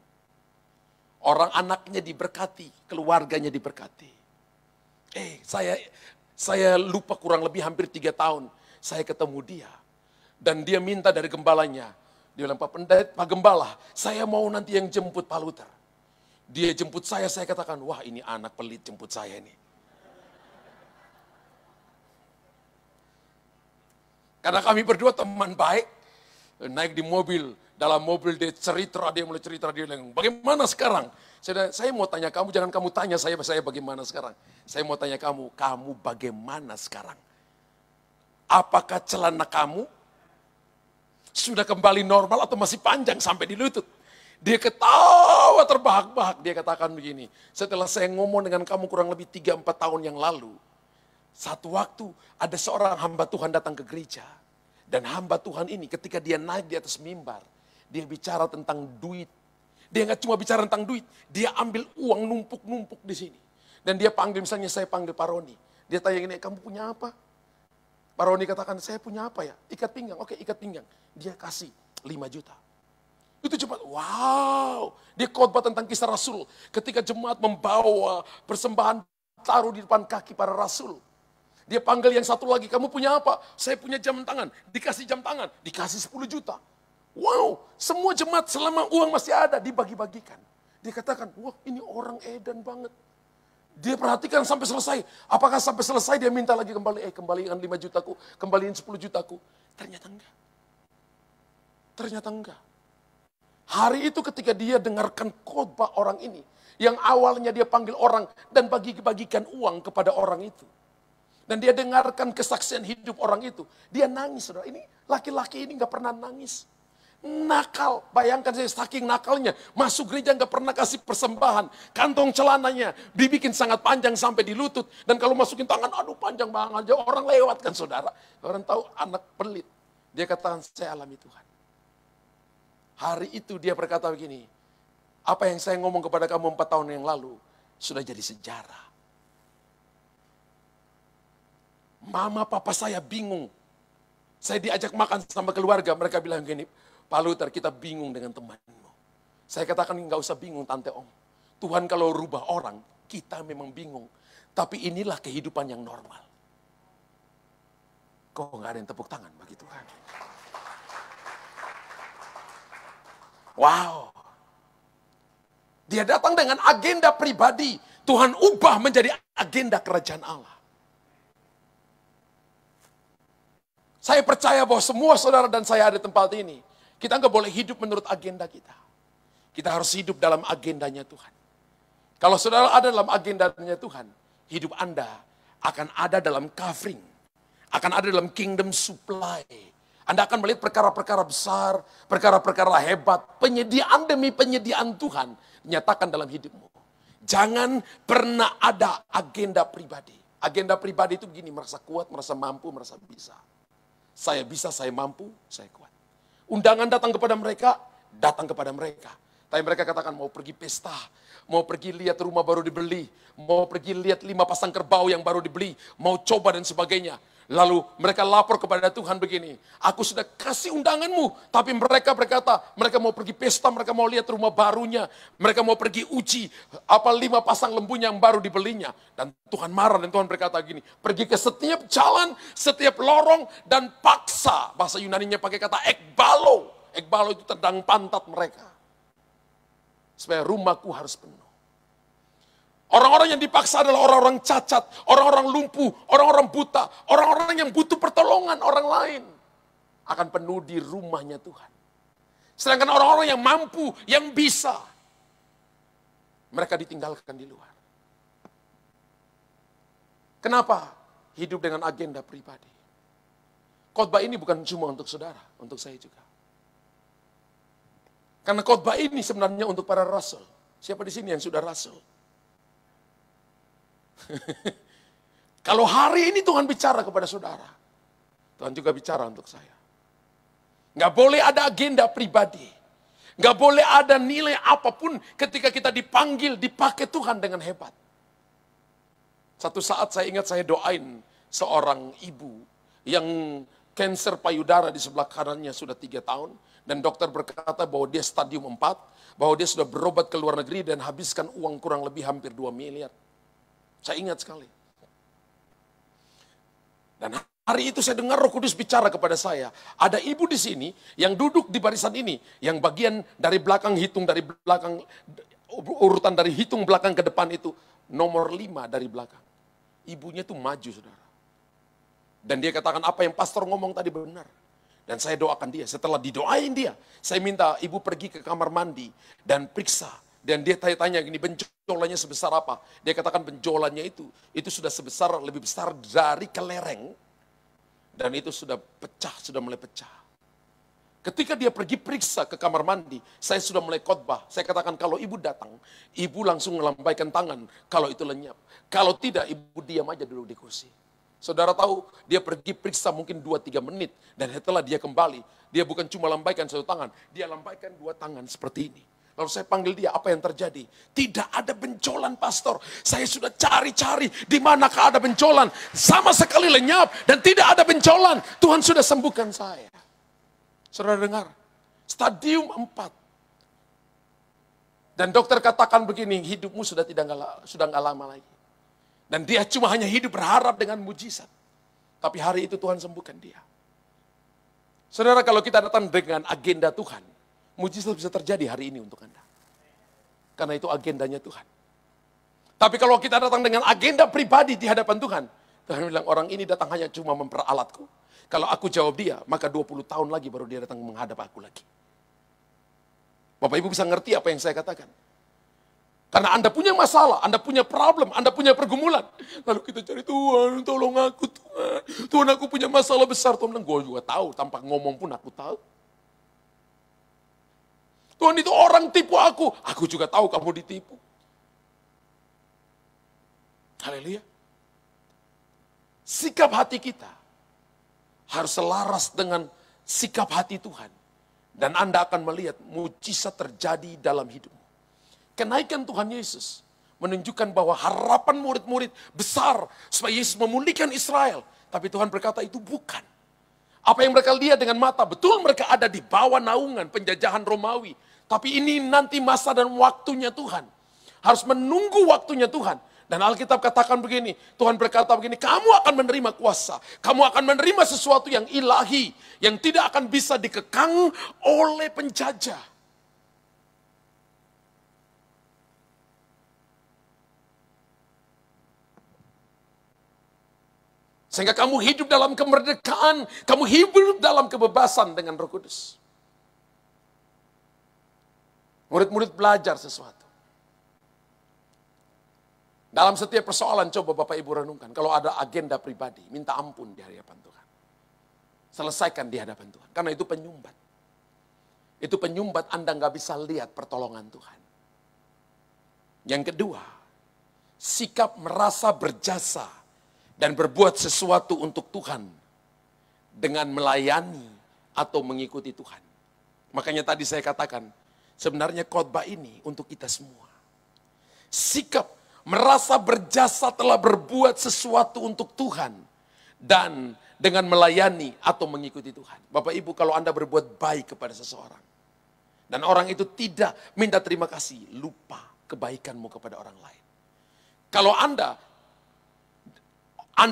Orang anaknya diberkati, keluarganya diberkati. Saya lupa kurang lebih hampir 3 tahun, saya ketemu dia. Dan dia minta dari gembalanya. Dia bilang, Pak Gembala, saya mau nanti yang jemput Pak Luther. Dia jemput saya katakan, wah ini anak pelit jemput saya ini. Karena kami berdua teman baik, naik di mobil, dalam mobil dia mulai cerita, dia bilang, bagaimana sekarang? Saya mau tanya kamu, jangan kamu tanya saya bagaimana sekarang. Saya mau tanya kamu bagaimana sekarang? Apakah celana kamu sudah kembali normal atau masih panjang sampai di lutut? Dia ketawa terbahak-bahak, dia katakan begini, setelah saya ngomong dengan kamu kurang lebih 3-4 tahun yang lalu, satu waktu ada seorang hamba Tuhan datang ke gereja. Dan hamba Tuhan ini ketika dia naik di atas mimbar, dia bicara tentang duit. Dia nggak cuma bicara tentang duit, dia ambil uang numpuk-numpuk di sini. Dan dia panggil, misalnya saya panggil Pak Roni. Dia tanya gini, kamu punya apa? Pak Roni katakan, saya punya apa ya? Ikat pinggang, oke ikat pinggang. Dia kasih 5 juta. Itu cepat, wow. Dia khotbah tentang kisah Rasul. Ketika jemaat membawa persembahan taruh di depan kaki para Rasul. Dia panggil yang satu lagi, kamu punya apa? Saya punya jam tangan, dikasih jam tangan, dikasih 10 juta. Wow, semua jemaat selama uang masih ada dibagi-bagikan. Dia katakan, wah ini orang edan banget. Dia perhatikan sampai selesai. Apakah sampai selesai dia minta lagi kembalikan 5 jutaku, kembaliin 10 jutaku. Ternyata enggak. Ternyata enggak. Hari itu ketika dia dengarkan khotbah orang ini, yang awalnya dia panggil orang dan bagi-bagikan uang kepada orang itu. Dan dia dengarkan kesaksian hidup orang itu. Dia nangis, saudara. Ini laki-laki ini gak pernah nangis. Nakal, bayangkan saya saking nakalnya. Masuk gereja gak pernah kasih persembahan. Kantong celananya dibikin sangat panjang sampai di lutut. Dan kalau masukin tangan, aduh panjang banget aja. Orang lewat kan saudara. Orang tahu anak pelit. Dia katakan, saya alami Tuhan. Hari itu dia berkata begini. Apa yang saya ngomong kepada kamu 4 tahun yang lalu, sudah jadi sejarah. Mama papa saya bingung. Saya diajak makan sama keluarga, mereka bilang gini, Pak Luther kita bingung dengan temanmu. Saya katakan nggak usah bingung tante om. Tuhan kalau rubah orang, kita memang bingung. Tapi inilah kehidupan yang normal. Kok nggak ada yang tepuk tangan bagi Tuhan? Wow. Dia datang dengan agenda pribadi. Tuhan ubah menjadi agenda kerajaan Allah. Saya percaya bahwa semua saudara dan saya ada di tempat ini. Kita nggak boleh hidup menurut agenda kita. Kita harus hidup dalam agendanya Tuhan. Kalau saudara ada dalam agendanya Tuhan, hidup Anda akan ada dalam covering. Akan ada dalam kingdom supply. Anda akan melihat perkara-perkara besar, perkara-perkara hebat, penyediaan demi penyediaan Tuhan nyatakan dalam hidupmu. Jangan pernah ada agenda pribadi. Agenda pribadi itu begini, merasa kuat, merasa mampu, merasa bisa. Saya bisa, saya mampu, saya kuat. Undangan datang kepada mereka, datang kepada mereka. Tapi mereka katakan mau pergi pesta, mau pergi lihat rumah baru dibeli, mau pergi lihat 5 pasang kerbau yang baru dibeli, mau coba dan sebagainya. Lalu mereka lapor kepada Tuhan begini, aku sudah kasih undanganmu, tapi mereka berkata, mereka mau pergi pesta, mereka mau lihat rumah barunya, mereka mau pergi uji, 5 pasang lembunya yang baru dibelinya. Dan Tuhan marah dan Tuhan berkata gini, pergi ke setiap jalan, setiap lorong, dan paksa, bahasa Yunaninya pakai kata ekbalo. Ekbalo itu tendang pantat mereka. Supaya rumahku harus penuh. Orang-orang yang dipaksa adalah orang-orang cacat, orang-orang lumpuh, orang-orang buta, orang-orang yang butuh pertolongan orang lain. Akan penuh di rumahnya Tuhan. Sedangkan orang-orang yang mampu, yang bisa, mereka ditinggalkan di luar. Kenapa? Hidup dengan agenda pribadi. Khotbah ini bukan cuma untuk saudara, untuk saya juga. Karena khotbah ini sebenarnya untuk para rasul. Siapa di sini yang sudah rasul? Kalau hari ini Tuhan bicara kepada saudara, Tuhan juga bicara untuk saya. Nggak boleh ada agenda pribadi. Nggak boleh ada nilai apapun ketika kita dipanggil, dipakai Tuhan dengan hebat. Satu saat saya ingat saya doain seorang ibu yang kanker payudara di sebelah kanannya sudah 3 tahun. Dan dokter berkata bahwa dia stadium 4, bahwa dia sudah berobat ke luar negeri dan habiskan uang kurang lebih hampir 2 miliar. Saya ingat sekali. Dan hari itu saya dengar Roh Kudus bicara kepada saya. Ada ibu di sini yang duduk di barisan ini. Yang bagian dari belakang hitung dari belakang, urutan dari hitung belakang ke depan itu. Nomor 5 dari belakang. Ibunya itu maju, saudara. Dan dia katakan apa yang pastor ngomong tadi benar. Dan saya doakan dia. Setelah didoain dia, saya minta ibu pergi ke kamar mandi dan periksa. Dan dia tanya-tanya gini, benjolannya sebesar apa? Dia katakan benjolannya itu sudah lebih besar dari kelereng. Dan itu sudah pecah, sudah mulai pecah. Ketika dia pergi periksa ke kamar mandi, saya sudah mulai khotbah. Saya katakan kalau ibu datang, ibu langsung melambaikan tangan kalau itu lenyap. Kalau tidak, ibu diam aja dulu di kursi. Saudara tahu, dia pergi periksa mungkin 2-3 menit. Dan setelah dia kembali, dia bukan cuma lambaikan 1 tangan, dia lambaikan 2 tangan seperti ini. Lalu saya panggil dia, apa yang terjadi? Tidak ada benjolan, pastor. Saya sudah cari-cari, di manakah ada benjolan. Sama sekali lenyap dan tidak ada benjolan. Tuhan sudah sembuhkan saya. Saudara dengar, stadium 4. Dan dokter katakan begini, hidupmu sudah nggak lama lagi. Dan dia cuma hanya hidup berharap dengan mujizat. Tapi hari itu Tuhan sembuhkan dia. Saudara, kalau kita datang dengan agenda Tuhan, mujizat bisa terjadi hari ini untuk Anda. Karena itu agendanya Tuhan. Tapi kalau kita datang dengan agenda pribadi di hadapan Tuhan, Tuhan bilang orang ini datang hanya cuma memperalatku. Kalau aku jawab dia, maka 20 tahun lagi baru dia datang menghadap aku lagi. Bapak Ibu bisa ngerti apa yang saya katakan? Karena Anda punya masalah, Anda punya problem, Anda punya pergumulan. Lalu kita cari Tuhan, tolong aku Tuhan. Tuhan, aku punya masalah besar. Tuhan bilang, gue juga tahu, tanpa ngomong pun aku tahu. Tuhan, itu orang tipu aku. Aku juga tahu kamu ditipu. Haleluya. Sikap hati kita harus selaras dengan sikap hati Tuhan. Dan Anda akan melihat mujizat terjadi dalam hidupmu. Kenaikan Tuhan Yesus menunjukkan bahwa harapan murid-murid besar supaya Yesus memulihkan Israel. Tapi Tuhan berkata itu bukan. Apa yang mereka lihat dengan mata, betul mereka ada di bawah naungan penjajahan Romawi. Tapi ini nanti masa dan waktunya Tuhan. Harus menunggu waktunya Tuhan. Dan Alkitab katakan begini, Tuhan berkata begini, kamu akan menerima kuasa. Kamu akan menerima sesuatu yang ilahi, yang tidak akan bisa dikekang oleh penjajah. Sehingga kamu hidup dalam kemerdekaan, kamu hidup dalam kebebasan dengan Roh Kudus. Murid-murid belajar sesuatu. Dalam setiap persoalan coba Bapak Ibu renungkan. Kalau ada agenda pribadi, minta ampun di hadapan Tuhan. Selesaikan di hadapan Tuhan. Karena itu penyumbat. Itu penyumbat Anda nggak bisa lihat pertolongan Tuhan. Yang kedua, sikap merasa berjasa dan berbuat sesuatu untuk Tuhan dengan melayani atau mengikuti Tuhan. Makanya tadi saya katakan, sebenarnya khotbah ini untuk kita semua. Sikap merasa berjasa telah berbuat sesuatu untuk Tuhan dan dengan melayani atau mengikuti Tuhan. Bapak Ibu, kalau Anda berbuat baik kepada seseorang dan orang itu tidak minta terima kasih, lupa kebaikanmu kepada orang lain. Kalau Anda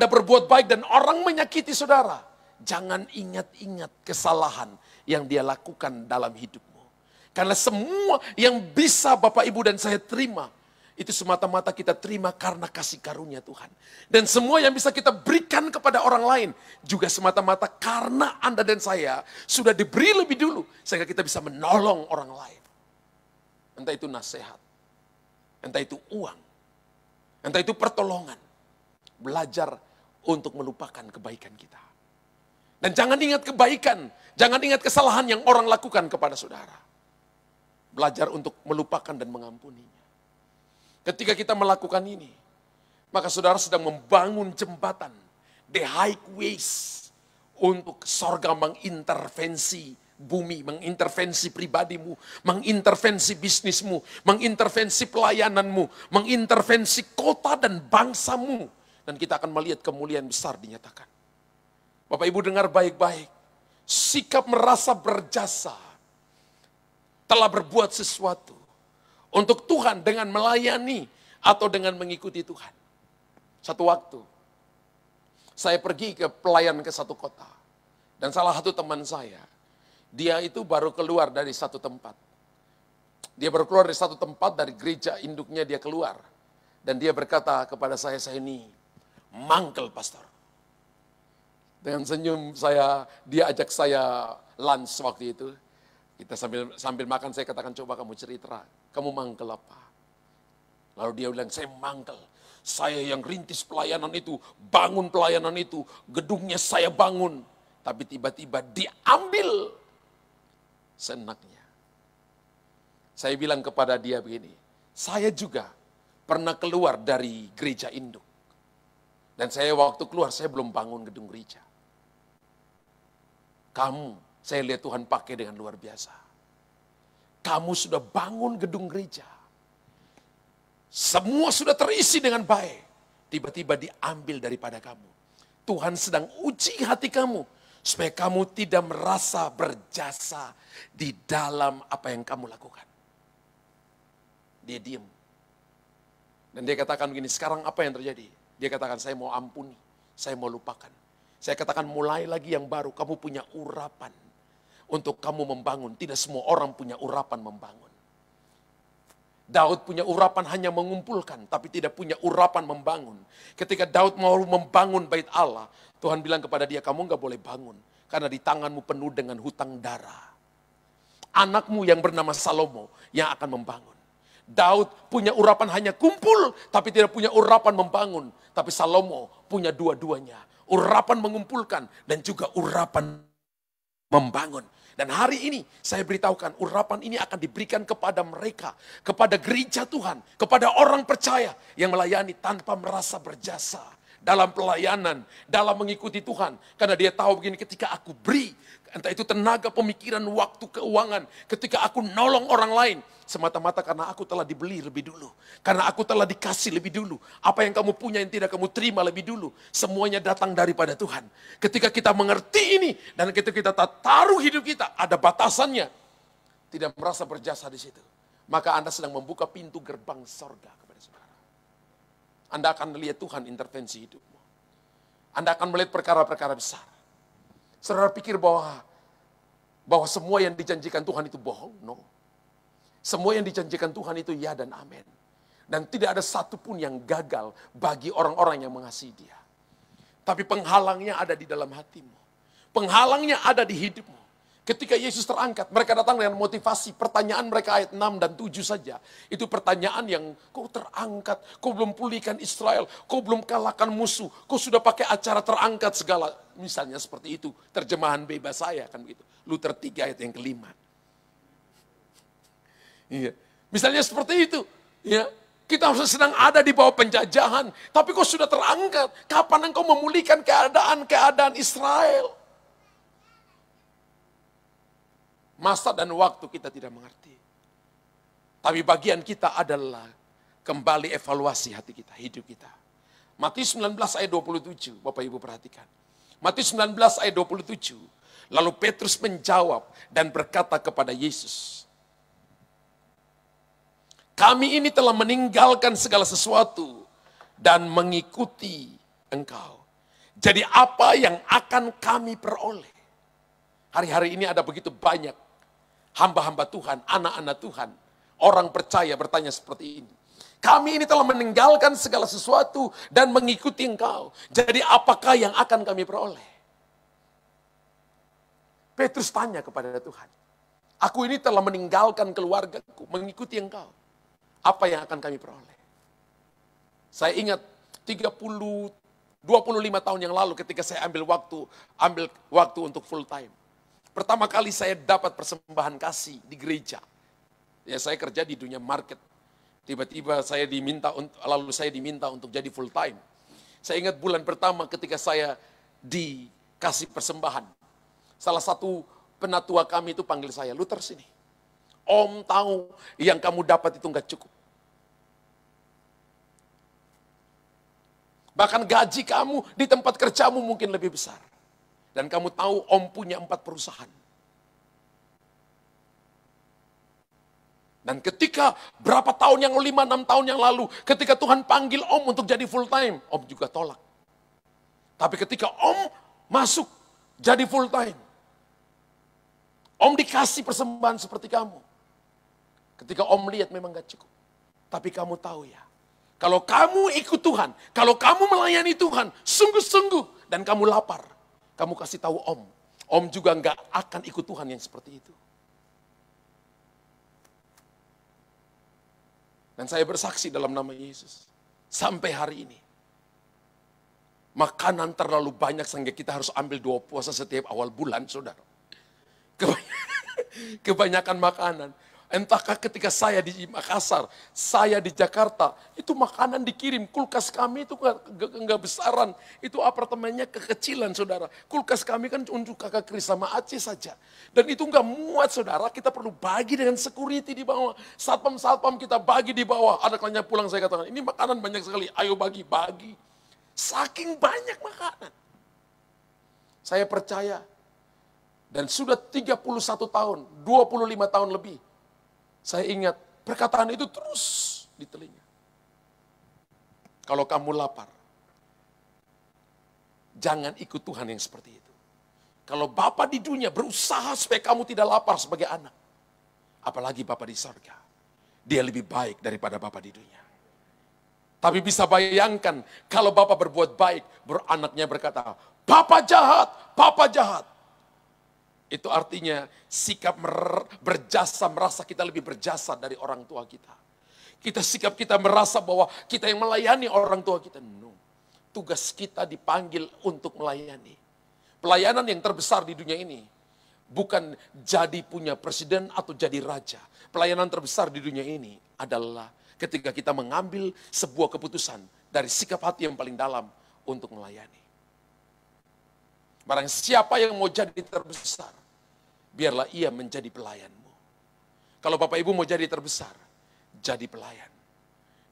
berbuat baik dan orang menyakiti saudara, jangan ingat-ingat kesalahan yang dia lakukan dalam hidupmu. Karena semua yang bisa Bapak Ibu dan saya terima, itu semata-mata kita terima karena kasih karunia Tuhan. Dan semua yang bisa kita berikan kepada orang lain, juga semata-mata karena Anda dan saya sudah diberi lebih dulu, sehingga kita bisa menolong orang lain. Entah itu nasihat, entah itu uang, entah itu pertolongan. Belajar untuk melupakan kebaikan kita. Dan jangan ingat kebaikan, jangan ingat kesalahan yang orang lakukan kepada saudara. belajar untuk melupakan dan mengampuninya. Ketika kita melakukan ini, maka saudara sedang membangun jembatan, the highways, untuk sorga mengintervensi bumi, mengintervensi pribadimu, mengintervensi bisnismu, mengintervensi pelayananmu, mengintervensi kota dan bangsamu. Dan kita akan melihat kemuliaan besar dinyatakan. Bapak Ibu dengar baik-baik, sikap merasa berjasa telah berbuat sesuatu untuk Tuhan dengan melayani atau dengan mengikuti Tuhan. Satu waktu, saya pergi ke pelayan ke satu kota. Dan salah satu teman saya, dia itu baru keluar dari satu tempat. Dia baru keluar dari satu tempat, dari gereja induknya dia keluar. Dan dia berkata kepada saya ini mangkel pastor. Dengan senyum dia ajak saya lunch waktu itu. Kita sambil makan saya katakan, coba kamu cerita, kamu mangkel apa? Lalu dia bilang, saya mangkel. Saya yang rintis pelayanan itu, bangun pelayanan itu, gedungnya saya bangun. Tapi tiba-tiba diambil senaknya. Saya bilang kepada dia begini, saya juga pernah keluar dari gereja induk. Dan saya waktu keluar, saya belum bangun gedung gereja. Kamu, saya lihat Tuhan pakai dengan luar biasa. Kamu sudah bangun gedung gereja. Semua sudah terisi dengan baik. Tiba-tiba diambil daripada kamu. Tuhan sedang uji hati kamu. Supaya kamu tidak merasa berjasa di dalam apa yang kamu lakukan. Dia diam. Dan dia katakan begini, sekarang apa yang terjadi? Dia katakan, saya mau ampuni, saya mau lupakan. Saya katakan, mulai lagi yang baru, kamu punya urapan untuk kamu membangun. Tidak semua orang punya urapan membangun. Daud punya urapan hanya mengumpulkan, tapi tidak punya urapan membangun. Ketika Daud mau membangun bait Allah, Tuhan bilang kepada dia, kamu gak boleh bangun, karena di tanganmu penuh dengan hutang darah. Anakmu yang bernama Salomo yang akan membangun. Daud punya urapan hanya kumpul, tapi tidak punya urapan membangun. Tapi Salomo punya dua-duanya. Urapan mengumpulkan dan juga urapan membangun. Dan hari ini saya beritahukan urapan ini akan diberikan kepada mereka. Kepada gereja Tuhan, kepada orang percaya yang melayani tanpa merasa berjasa. Dalam pelayanan, dalam mengikuti Tuhan. Karena dia tahu begini, ketika aku beri, entah itu tenaga, pemikiran, waktu, keuangan. Ketika aku nolong orang lain, semata-mata karena aku telah dibeli lebih dulu. Karena aku telah dikasih lebih dulu. Apa yang kamu punya yang tidak kamu terima lebih dulu. Semuanya datang daripada Tuhan. Ketika kita mengerti ini, dan ketika kita taruh hidup kita, ada batasannya. Tidak merasa berjasa di situ. Maka Anda sedang membuka pintu gerbang sorga kepada saudara. Anda akan melihat Tuhan intervensi hidupmu. Anda akan melihat perkara-perkara besar. Saudara pikir bahwa semua yang dijanjikan Tuhan itu bohong? No. Semua yang dijanjikan Tuhan itu ya dan amin. Dan tidak ada satupun yang gagal bagi orang-orang yang mengasihi Dia. Tapi penghalangnya ada di dalam hatimu. Penghalangnya ada di hidupmu. Ketika Yesus terangkat, mereka datang dengan motivasi. Pertanyaan mereka ayat 6 dan 7 saja. Itu pertanyaan yang, kau terangkat, kau belum pulihkan Israel, kau belum kalahkan musuh, kau sudah pakai acara terangkat segala. Misalnya seperti itu, terjemahan bebas saya kan begitu. Luther 3 ayat yang kelima. Iya. Misalnya seperti itu. Ya. Kita sedang ada di bawah penjajahan, tapi kau sudah terangkat. Kapan engkau memulihkan keadaan Israel? Masa dan waktu kita tidak mengerti. Tapi bagian kita adalah kembali evaluasi hati kita, hidup kita. Matius 19 ayat 27, Bapak Ibu perhatikan. Matius 19 ayat 27. Lalu Petrus menjawab dan berkata kepada Yesus, kami ini telah meninggalkan segala sesuatu dan mengikuti Engkau. Jadi apa yang akan kami peroleh? Hari-hari ini ada begitu banyak hamba-hamba Tuhan, anak-anak Tuhan, orang percaya bertanya seperti ini. Kami ini telah meninggalkan segala sesuatu dan mengikuti Engkau. Jadi apakah yang akan kami peroleh? Petrus tanya kepada Tuhan. Aku ini telah meninggalkan keluargaku, mengikuti Engkau. Apa yang akan kami peroleh? Saya ingat 25 tahun yang lalu ketika saya ambil waktu untuk full time. Pertama kali saya dapat persembahan kasih di gereja. Ya saya kerja di dunia market. Tiba-tiba lalu saya diminta untuk jadi full time. Saya ingat bulan pertama ketika saya dikasih persembahan. Salah satu penatua kami itu panggil saya, Luther sini. Om tahu yang kamu dapat itu nggak cukup. Bahkan gaji kamu di tempat kerjamu mungkin lebih besar. Dan kamu tahu Om punya 4 perusahaan. Dan ketika berapa tahun yang 5-6 tahun yang lalu, ketika Tuhan panggil Om untuk jadi full time, Om juga tolak. Tapi ketika Om masuk jadi full time, Om dikasih persembahan seperti kamu. Ketika Om lihat memang gak cukup. Tapi kamu tahu ya, kalau kamu ikut Tuhan, kalau kamu melayani Tuhan, sungguh-sungguh, dan kamu lapar, kamu kasih tahu Om juga gak akan ikut Tuhan yang seperti itu. Dan saya bersaksi dalam nama Yesus. Sampai hari ini. Makanan terlalu banyak sehingga kita harus ambil 2 puasa setiap awal bulan, saudara. Kebanyakan makanan. Entahkah ketika saya di Makassar, saya di Jakarta, itu makanan dikirim. Kulkas kami itu enggak besaran. Itu apartemennya kekecilan, saudara. Kulkas kami kan untuk kakak Kris sama Aceh saja. Dan itu enggak muat, saudara. Kita perlu bagi dengan security di bawah. Satpam kita bagi di bawah. Ada kalanya pulang saya katakan, ini makanan banyak sekali. Ayo bagi. Saking banyak makanan. Saya percaya. Dan sudah 31 tahun, 25 tahun lebih. Saya ingat perkataan itu terus di telinga. Kalau kamu lapar, jangan ikut Tuhan yang seperti itu. Kalau Bapa di dunia berusaha supaya kamu tidak lapar sebagai anak, apalagi Bapa di sorga, dia lebih baik daripada Bapa di dunia. Tapi bisa bayangkan kalau Bapa berbuat baik, anaknya berkata, Papa jahat. Itu artinya sikap berjasa, merasa kita lebih berjasa dari orang tua kita. Sikap kita merasa bahwa kita yang melayani orang tua kita. No. Tugas kita dipanggil untuk melayani. Pelayanan yang terbesar di dunia ini bukan jadi punya presiden atau jadi raja. Pelayanan terbesar di dunia ini adalah ketika kita mengambil sebuah keputusan dari sikap hati yang paling dalam untuk melayani. Barang siapa yang mau jadi terbesar, biarlah ia menjadi pelayanmu. Kalau Bapak Ibu mau jadi terbesar, jadi pelayan.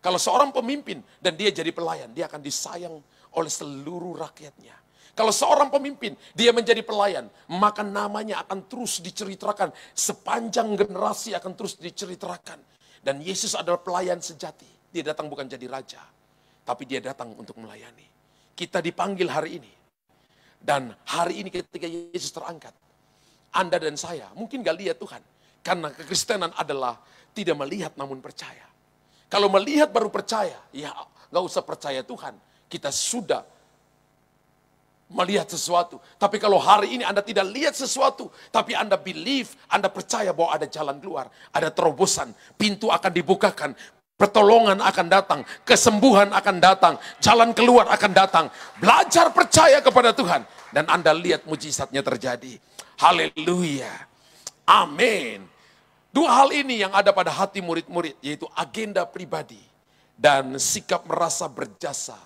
Kalau seorang pemimpin dan dia jadi pelayan, dia akan disayang oleh seluruh rakyatnya. Kalau seorang pemimpin, dia menjadi pelayan, maka namanya akan terus diceritakan. Sepanjang generasi akan terus diceritakan. Dan Yesus adalah pelayan sejati. Dia datang bukan jadi raja, tapi dia datang untuk melayani. Kita dipanggil hari ini. Dan hari ini ketika Yesus terangkat, Anda dan saya mungkin gak lihat Tuhan. Karena kekristenan adalah tidak melihat namun percaya. Kalau melihat baru percaya, ya gak usah percaya Tuhan. Kita sudah melihat sesuatu. Tapi kalau hari ini Anda tidak lihat sesuatu, tapi Anda believe, Anda percaya bahwa ada jalan keluar, ada terobosan, pintu akan dibukakan, pertolongan akan datang, kesembuhan akan datang, jalan keluar akan datang. Belajar percaya kepada Tuhan dan Anda lihat mujizatnya terjadi. Haleluya. Amin. 2 hal ini yang ada pada hati murid-murid, yaitu agenda pribadi dan sikap merasa berjasa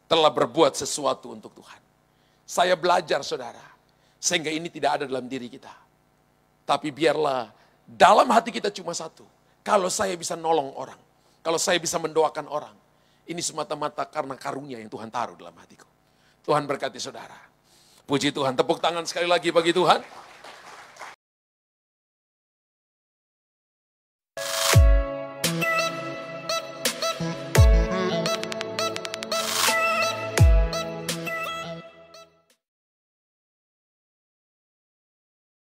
telah berbuat sesuatu untuk Tuhan. Saya belajar, saudara, sehingga ini tidak ada dalam diri kita. Tapi biarlah dalam hati kita cuma satu. Kalau saya bisa nolong orang, kalau saya bisa mendoakan orang, ini semata-mata karena karunia yang Tuhan taruh dalam hatiku. Tuhan berkati saudara. Puji Tuhan, tepuk tangan sekali lagi bagi Tuhan.